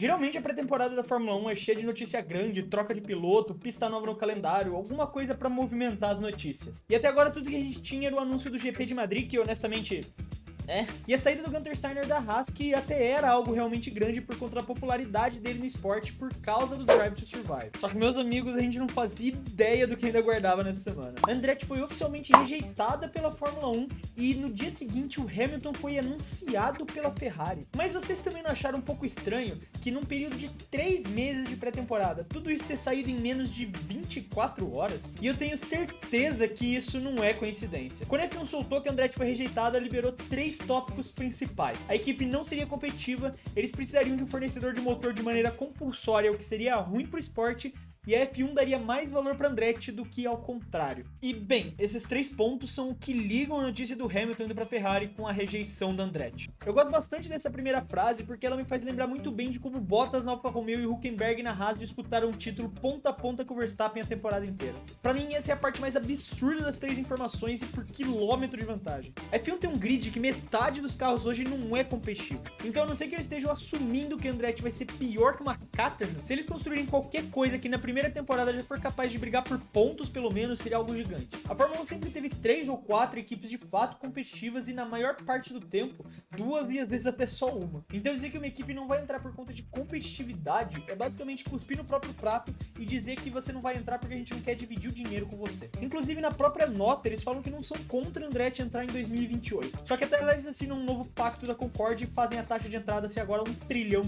Geralmente a pré-temporada da Fórmula 1 é cheia de notícia grande, troca de piloto, pista nova no calendário, alguma coisa pra movimentar as notícias. E até agora tudo que a gente tinha era o anúncio do GP de Madrid, que honestamente... E a saída do Gunter Steiner da Haas, que até era algo realmente grande por conta da popularidade dele no esporte por causa do Drive to Survive. Só que, meus amigos, a gente não fazia ideia do que ainda aguardava nessa semana. A Andretti foi oficialmente rejeitada pela Fórmula 1 e no dia seguinte o Hamilton foi anunciado pela Ferrari. Mas vocês também não acharam um pouco estranho que num período de 3 meses de pré-temporada, tudo isso ter saído em menos de 24 horas? E eu tenho certeza que isso não é coincidência. Quando a F1 soltou que a Andretti foi rejeitada, liberou 3 tópicos principais. A equipe não seria competitiva, eles precisariam de um fornecedor de motor de maneira compulsória, o que seria ruim pro esporte, e a F1 daria mais valor para Andretti do que ao contrário. E bem, esses 3 pontos são o que ligam a notícia do Hamilton indo para a Ferrari com a rejeição da Andretti. Eu gosto bastante dessa primeira frase porque ela me faz lembrar muito bem de como Bottas na Alfa Romeo e Hülkenberg na Haas disputaram o título ponta a ponta com o Verstappen a temporada inteira. Para mim essa é a parte mais absurda das 3 informações e por quilômetro de vantagem. A F1 tem um grid que metade dos carros hoje não é competitivo. Então a não ser que eles estejam assumindo que a Andretti vai ser pior que uma Caterham, se eles construírem qualquer coisa que na primeira temporada já for capaz de brigar por pontos pelo menos, seria algo gigante. A Fórmula 1 sempre teve 3 ou 4 equipes de fato competitivas e na maior parte do tempo, 2 e às vezes até só uma. Então dizer que uma equipe não vai entrar por conta de competitividade é basicamente cuspir no próprio prato e dizer que você não vai entrar porque a gente não quer dividir o dinheiro com você. Inclusive na própria nota eles falam que não são contra a Andretti entrar em 2028. Só que até lá eles assinam um novo pacto da Concorde e fazem a taxa de entrada ser agora $1 trilhão.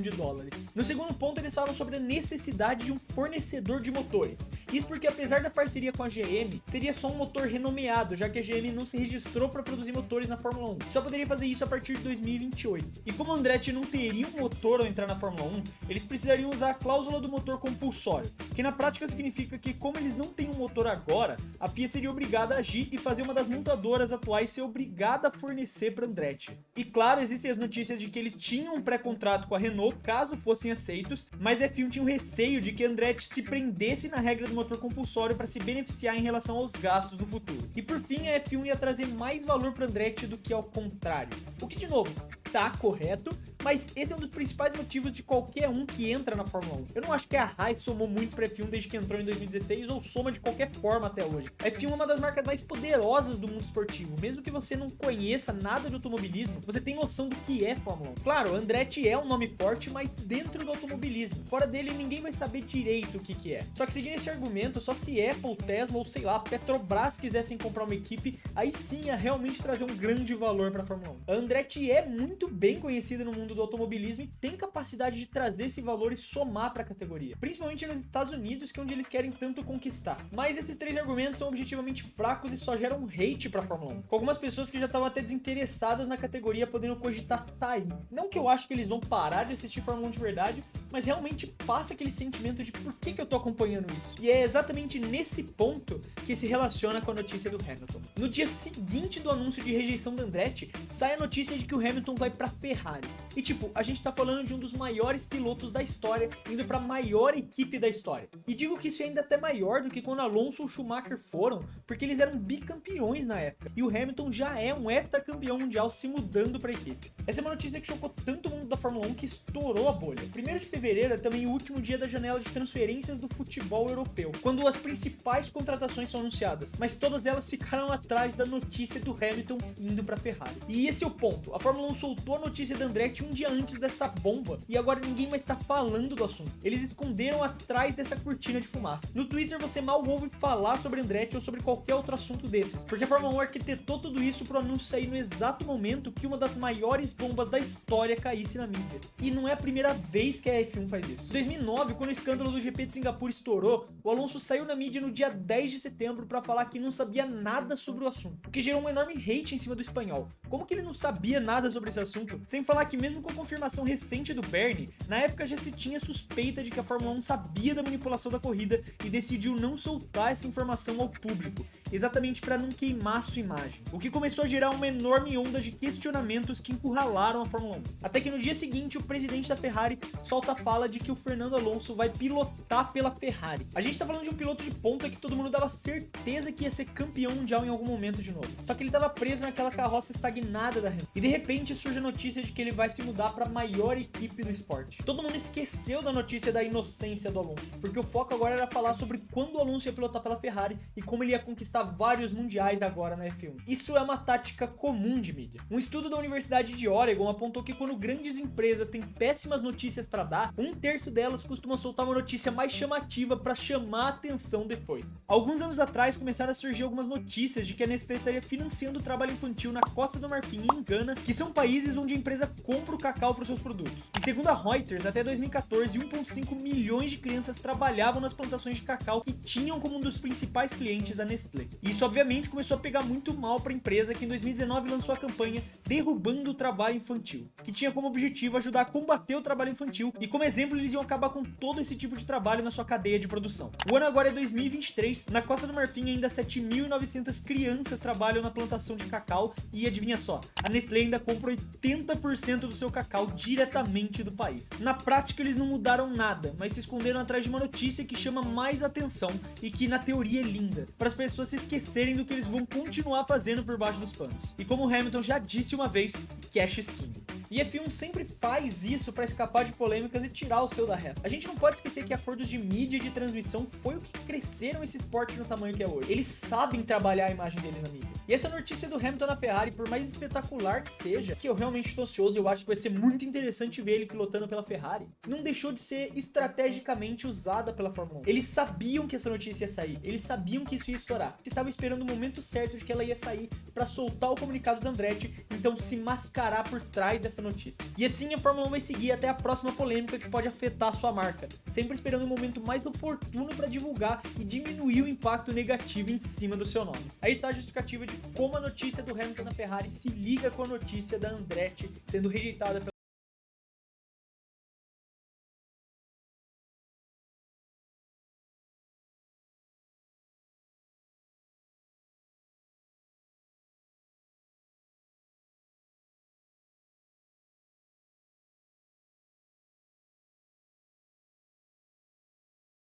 No segundo ponto eles falam sobre a necessidade de um fornecedor de motores. Isso porque apesar da parceria com a GM, seria só um motor renomeado, já que a GM não se registrou para produzir motores na Fórmula 1. Só poderia fazer isso a partir de 2028. E como a Andretti não teria um motor ao entrar na Fórmula 1, eles precisariam usar a cláusula do motor compulsório, que na prática significa que como eles não têm um motor agora, a FIA seria obrigada a agir e fazer uma das montadoras atuais ser obrigada a fornecer para a Andretti. E claro, existem as notícias de que eles tinham um pré-contrato com a Renault caso fossem aceitos, mas a F1 tinha um receio de que a Andretti se prendesse na regra do motor compulsório para se beneficiar em relação aos gastos no futuro. E por fim, a F1 ia trazer mais valor para Andretti do que ao contrário. O que, de novo, tá correto, mas esse é um dos principais motivos de qualquer um que entra na Fórmula 1. Eu não acho que a Haas somou muito pra F1 desde que entrou em 2016 ou soma de qualquer forma até hoje. A F1 é uma das marcas mais poderosas do mundo esportivo. Mesmo que você não conheça nada de automobilismo, você tem noção do que é Fórmula 1. Claro, Andretti é um nome forte, mas dentro do automobilismo. Fora dele, ninguém vai saber direito o que é. Só que seguindo esse argumento, só se Apple, Tesla ou sei lá, Petrobras quisessem comprar uma equipe, aí sim ia realmente trazer um grande valor pra Fórmula 1. A Andretti é muito bem conhecida no mundo do automobilismo e tem capacidade de trazer esse valor e somar para a categoria, principalmente nos Estados Unidos, que é onde eles querem tanto conquistar. Mas esses 3 argumentos são objetivamente fracos e só geram hate para a Fórmula 1, com algumas pessoas que já estavam até desinteressadas na categoria podendo cogitar sair. Não que eu acho que eles vão parar de assistir Fórmula 1 de verdade, mas realmente passa aquele sentimento de por que eu tô acompanhando isso. E é exatamente nesse ponto que se relaciona com a notícia do Hamilton. No dia seguinte do anúncio de rejeição da Andretti, sai a notícia de que o Hamilton vai pra Ferrari. E tipo, a gente tá falando de um dos maiores pilotos da história indo pra maior equipe da história. E digo que isso é ainda até maior do que quando Alonso ou Schumacher foram, porque eles eram bicampeões na época. E o Hamilton já é um heptacampeão mundial se mudando pra equipe. Essa é uma notícia que chocou tanto o mundo da Fórmula 1 que estourou a bolha. 1º de fevereiro é também o último dia da janela de transferências do futebol europeu, quando as principais contratações são anunciadas, mas todas elas ficaram atrás da notícia do Hamilton indo pra Ferrari. E esse é o ponto. A Fórmula 1 soltou a notícia da Andretti um dia antes dessa bomba e agora ninguém mais tá falando do assunto. Eles esconderam atrás dessa cortina de fumaça. No Twitter você mal ouve falar sobre Andretti ou sobre qualquer outro assunto desses, porque a Fórmula 1 arquitetou tudo isso pro anúncio sair no exato momento que uma das maiores bombas da história caísse na mídia. E não é a primeira vez que a F1 faz isso. Em 2009, quando o escândalo do GP de Singapura estourou, o Alonso saiu na mídia no dia 10 de setembro para falar que não sabia nada sobre o assunto, o que gerou um enorme hate em cima do espanhol. Como que ele não sabia nada sobre esse assunto? Sem falar que mesmo com a confirmação recente do Bernie, na época já se tinha suspeita de que a Fórmula 1 sabia da manipulação da corrida e decidiu não soltar essa informação ao público, exatamente para não queimar sua imagem, o que começou a gerar uma enorme onda de questionamentos que encurralaram a Fórmula 1. Até que no dia seguinte o presidente da Ferrari solta a fala de que o Fernando Alonso vai pilotar pela Ferrari. A gente tá falando de um piloto de ponta que todo mundo dava certeza que ia ser campeão mundial em algum momento de novo. Só que ele tava preso naquela carroça estagnada da Renault. E de repente surge a notícia de que ele vai se mudar para a maior equipe do esporte. Todo mundo esqueceu da notícia da inocência do Alonso, porque o foco agora era falar sobre quando o Alonso ia pilotar pela Ferrari e como ele ia conquistar vários mundiais agora na F1. Isso é uma tática comum de mídia. Um estudo da Universidade de Oregon apontou que quando grandes empresas têm péssimas notícias para dar, 1/3 delas costuma soltar uma notícia mais chamativa para chamar a atenção depois. Alguns anos atrás começaram a surgir algumas notícias de que a Nestlé estaria financiando o trabalho infantil na Costa do Marfim e em Gana, que são países onde a empresa compra o cacau para os seus produtos. E segundo a Reuters, até 2014, 1,5 milhões de crianças trabalhavam nas plantações de cacau que tinham como um dos principais clientes a Nestlé. Isso obviamente começou a pegar muito mal para a empresa, que em 2019 lançou a campanha Derrubando o Trabalho Infantil, que tinha como objetivo ajudar a combater o trabalho infantil, e como exemplo eles iam acabar com todo esse tipo de trabalho na sua cadeia de produção. O ano agora é 2023, na Costa do Marfim ainda 7.900 crianças trabalham na plantação de cacau e adivinha só, a Nestlé ainda compra 80% do seu cacau diretamente do país. Na prática eles não mudaram nada, mas se esconderam atrás de uma notícia que chama mais atenção e que na teoria é linda, para as pessoas se esquecerem do que eles vão continuar fazendo por baixo dos panos. E como o Hamilton já disse uma vez, cash is king. E a F1 sempre faz isso para escapar de polêmicas e tirar o seu da reta. A gente não pode esquecer que acordos de mídia e de transmissão foi o que cresceram esse esporte no tamanho que é hoje. Eles sabem trabalhar a imagem deles na mídia. E essa notícia do Hamilton na Ferrari, por mais espetacular que seja, que eu realmente estou ansioso, eu acho que vai ser muito interessante ver ele pilotando pela Ferrari, não deixou de ser estrategicamente usada pela Fórmula 1. Eles sabiam que essa notícia ia sair, eles sabiam que isso ia estourar. Eles estavam esperando o momento certo de que ela ia sair para soltar o comunicado da Andretti, então se mascarar por trás dessa notícia. E assim a Fórmula 1 vai seguir até a próxima polêmica que pode afetar a sua marca, sempre esperando o momento mais oportuno para divulgar e diminuir o impacto negativo em cima do seu nome. Aí está a justificativa de como a notícia do Hamilton na Ferrari se liga com a notícia da Andretti sendo rejeitada pela